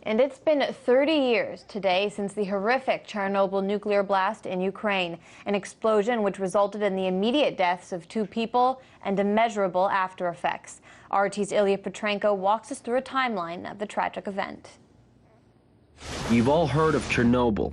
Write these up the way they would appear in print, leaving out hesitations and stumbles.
And it's been 30 years today since the horrific Chernobyl nuclear blast in Ukraine, an explosion which resulted in the immediate deaths of 2 people and immeasurable after effects. RT's Ilya Petrenko walks us through a timeline of the tragic event. You've all heard of Chernobyl.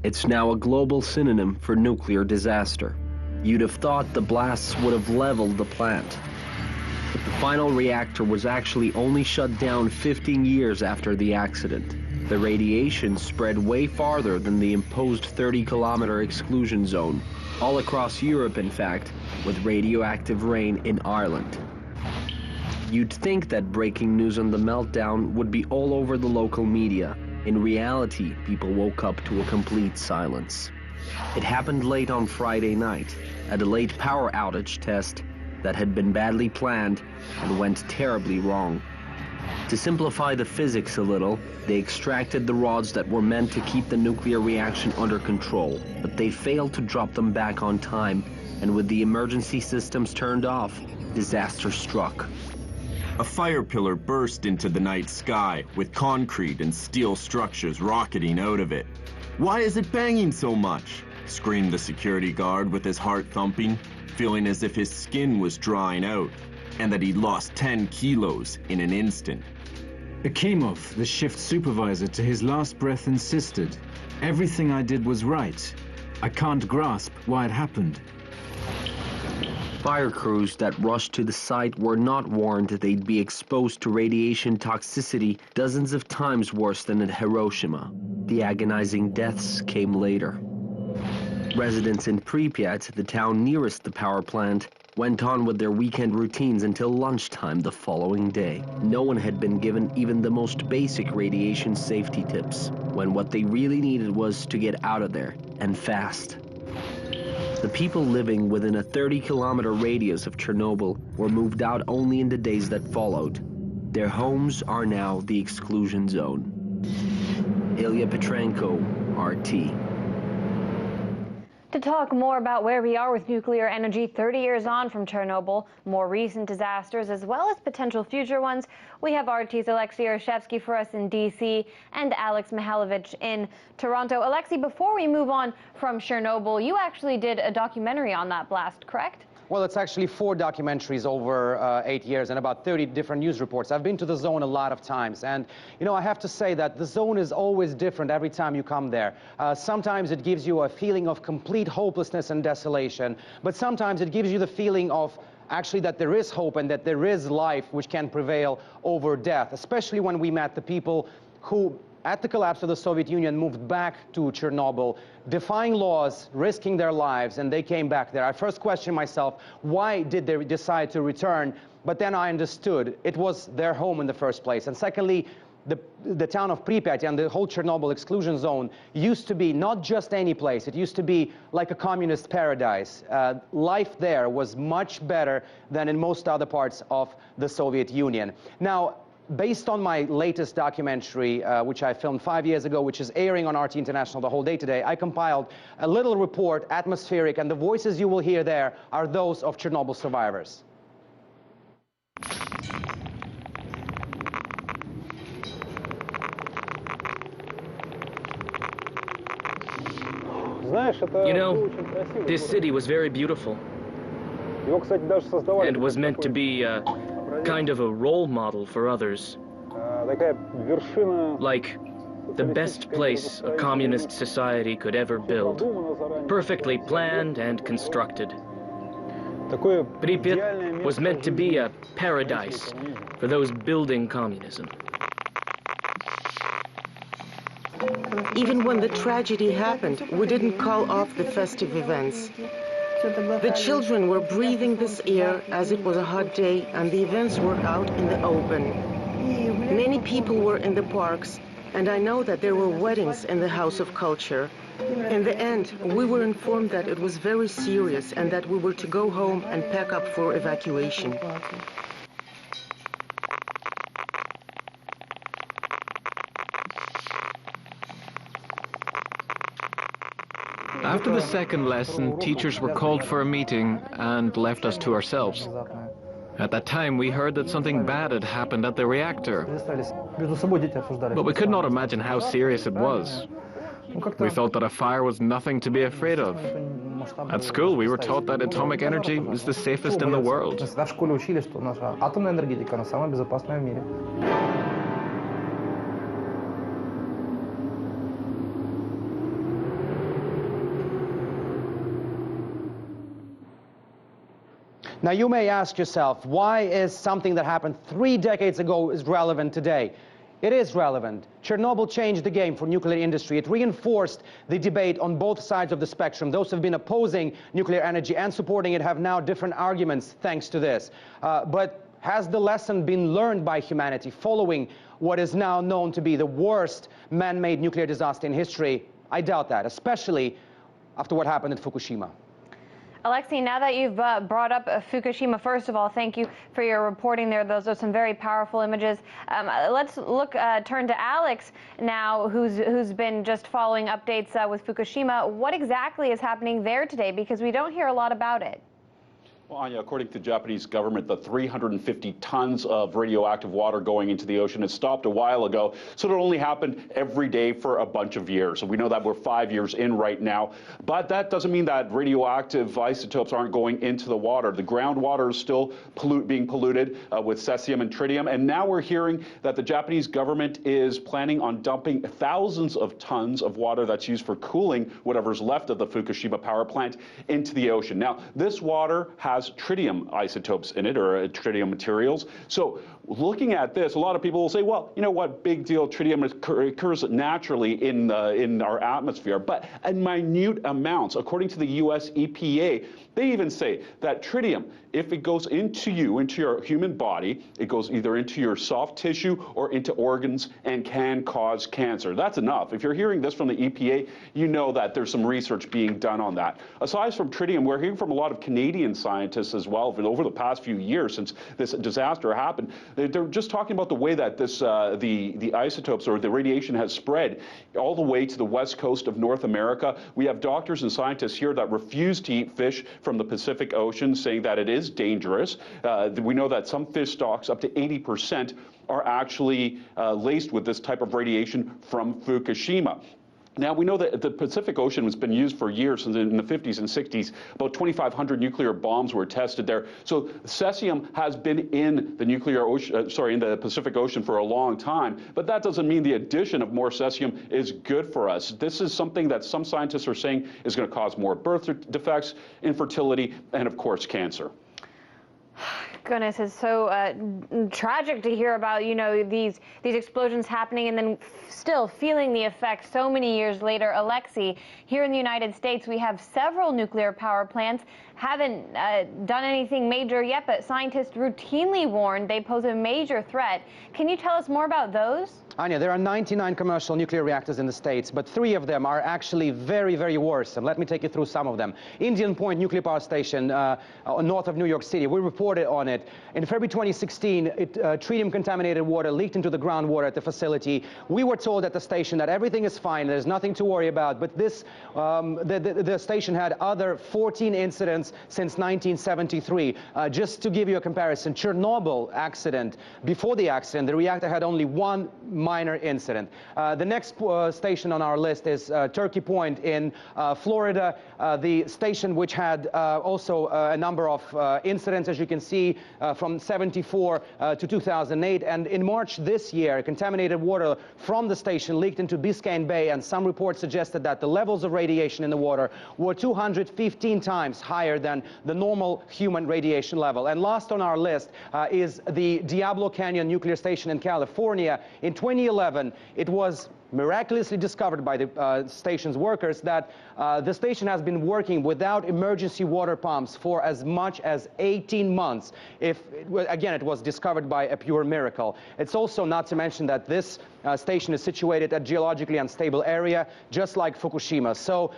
It's now a global synonym for nuclear disaster. You'd have thought the blasts would have leveled the plant. But the final reactor was actually only shut down 15 years after the accident. The radiation spread way farther than the imposed 30-kilometer exclusion zone, all across Europe, in fact, with radioactive rain in Ireland. You'd think that breaking news on the meltdown would be all over the local media. In reality, people woke up to a complete silence. It happened late on Friday night, a delayed power outage test that had been badly planned and went terribly wrong. To simplify the physics a little, they extracted the rods that were meant to keep the nuclear reaction under control, but they failed to drop them back on time, and with the emergency systems turned off, disaster struck. A fire pillar burst into the night sky, with concrete and steel structures rocketing out of it. "Why is it banging so much?" screamed the security guard with his heart thumping, feeling as if his skin was drying out, and that he'd lost 10 kilos in an instant. Akimov, the shift supervisor, to his last breath insisted, "Everything I did was right. I can't grasp why it happened." Fire crews that rushed to the site were not warned that they'd be exposed to radiation toxicity dozens of times worse than at Hiroshima. The agonizing deaths came later. Residents in Pripyat, the town nearest the power plant, went on with their weekend routines until lunchtime the following day. No one had been given even the most basic radiation safety tips, when what they really needed was to get out of there, and fast. The people living within a 30-kilometer radius of Chernobyl were moved out only in the days that followed. Their homes are now the exclusion zone. Ilya Petrenko, RT. To talk more about where we are with nuclear energy 30 years on from Chernobyl, more recent disasters as well as potential future ones, we have RT's Alexey Yaroshevsky for us in D.C. and Alex Mihailvich in Toronto. Alexey, before we move on from Chernobyl, you actually did a documentary on that blast, correct? Well, it's actually 4 documentaries over 8 years and about 30 different news reports. I've been to the zone a lot of times, and you know, I have to say that the zone is always different every time you come there. Sometimes it gives you a feeling of complete hopelessness and desolation, but sometimes it gives you the feeling of actually that there is hope and that there is life which can prevail over death, especially when we met the people who, at the collapse of the Soviet Union, moved back to Chernobyl, defying laws, risking their lives, and they came back there. I first questioned myself, why did they decide to return? But then I understood it was their home in the first place. And secondly, the town of Pripyat and the whole Chernobyl exclusion zone used to be not just any place. It used to be like a communist paradise. Life there was much better than in most other parts of the Soviet Union. Now, based on my latest documentary, which I filmed 5 years ago, which is airing on RT International the whole day today, I compiled a little report, atmospheric, and the voices you will hear there are those of Chernobyl survivors. You know, this city was very beautiful, and was meant to be kind of a role model for others. Like the best place a communist society could ever build. Perfectly planned and constructed. Pripyat was meant to be a paradise for those building communism. Even when the tragedy happened, we didn't call off the festive events. The children were breathing this air as it was a hot day, and the events were out in the open. Many people were in the parks, and I know that there were weddings in the House of Culture. In the end, we were informed that it was very serious and that we were to go home and pack up for evacuation. After the second lesson, teachers were called for a meeting and left us to ourselves. At that time, we heard that something bad had happened at the reactor. But we could not imagine how serious it was. We thought that a fire was nothing to be afraid of. At school, we were taught that atomic energy was the safest in the world. Now you may ask yourself, why is something that happened 3 decades ago is relevant today? It is relevant. Chernobyl changed the game for nuclear industry. It reinforced the debate on both sides of the spectrum. Those who have been opposing nuclear energy and supporting it have now different arguments thanks to this. But has the lesson been learned by humanity following what is now known to be the worst man-made nuclear disaster in history? I doubt that, especially after what happened at Fukushima. Alexey, now that you've brought up Fukushima, first of all, thank you for your reporting there. Those are some very powerful images. Let's turn to Alex now, who's been just following updates with Fukushima. What exactly is happening there today? Because we don't hear a lot about it. Well, Anya, according to the Japanese government, the 350 tons of radioactive water going into the ocean had stopped a while ago, so it only happened every day for a bunch of years. So we know that we're 5 years in right now, but that doesn't mean that radioactive isotopes aren't going into the water. The groundwater is still being polluted with cesium and tritium, and now we're hearing that the Japanese government is planning on dumping thousands of tons of water that's used for cooling whatever's left of the Fukushima power plant into the ocean. Now, this water has tritium isotopes in it, or tritium materials. So looking at this, a lot of people will say, well, you know what, big deal, tritium occurs naturally in our atmosphere, but in minute amounts. According to the US EPA, they even say that tritium, if it goes into your human body, it goes either into your soft tissue or into organs and can cause cancer. That's enough. If you're hearing this from the EPA, you know that there's some research being done on that. Aside from tritium, we're hearing from a lot of Canadian scientists as well over the past few years since this disaster happened. They're just talking about the way that this the isotopes or the radiation has spread all the way to the west coast of North America. We have doctors and scientists here that refuse to eat fish from the Pacific Ocean, saying that it is dangerous. We know that some fish stocks, up to 80%, are actually laced with this type of radiation from Fukushima. Now, we know that the Pacific Ocean has been used for years. In the 50s and 60s, about 2,500 nuclear bombs were tested there. So cesium has been in the in the Pacific Ocean for a long time. But that doesn't mean the addition of more cesium is good for us. This is something that some scientists are saying is going to cause more birth defects, infertility, and of course, cancer. Goodness, it's so tragic to hear about, you know, these explosions happening and then still feeling the effects so many years later. Alexey, here in the United States, we have several nuclear power plants. Haven't done anything major yet, but scientists routinely warn they pose a major threat. Can you tell us more about those? Anya, there are 99 commercial nuclear reactors in the States, but 3 of them are actually very, very worrisome. Let me take you through some of them. Indian Point Nuclear Power Station, north of New York City, we reported on it. In February 2016, tritium-contaminated water leaked into the groundwater at the facility. We were told at the station that everything is fine, there's nothing to worry about, but this, the station had other 14 incidents since 1973. Just to give you a comparison, Chernobyl accident, before the accident, the reactor had only 1 minor incident. The next station on our list is Turkey Point in Florida, the station which had also a number of incidents, as you can see, from 74 to 2008. And in March this year, contaminated water from the station leaked into Biscayne Bay, and some reports suggested that the levels of radiation in the water were 215 times higher than the normal human radiation level. And last on our list is the Diablo Canyon Nuclear Station in California. In 2011, it was miraculously discovered by the station's workers that the station has been working without emergency water pumps for as much as 18 months. Again, it was discovered by a pure miracle. It's also not to mention that this station is situated at a geologically unstable area, just like Fukushima. So,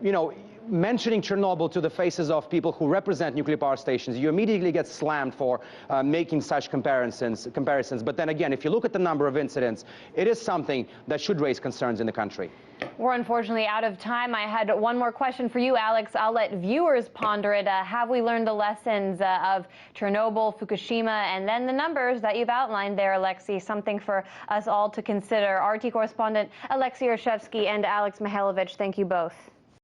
you know, mentioning Chernobyl to the faces of people who represent nuclear power stations, you immediately get slammed for making such comparisons. But then again, if you look at the number of incidents, it is something that should raise concerns in the country. We're unfortunately out of time. I had one more question for you, Alex. I'll let viewers ponder it. Have we learned the lessons of Chernobyl, Fukushima, and then the numbers that you've outlined there, Alexey? Something for us all to consider. RT correspondent Alexey Yaroshevsky and Alex Mihailvich, thank you both.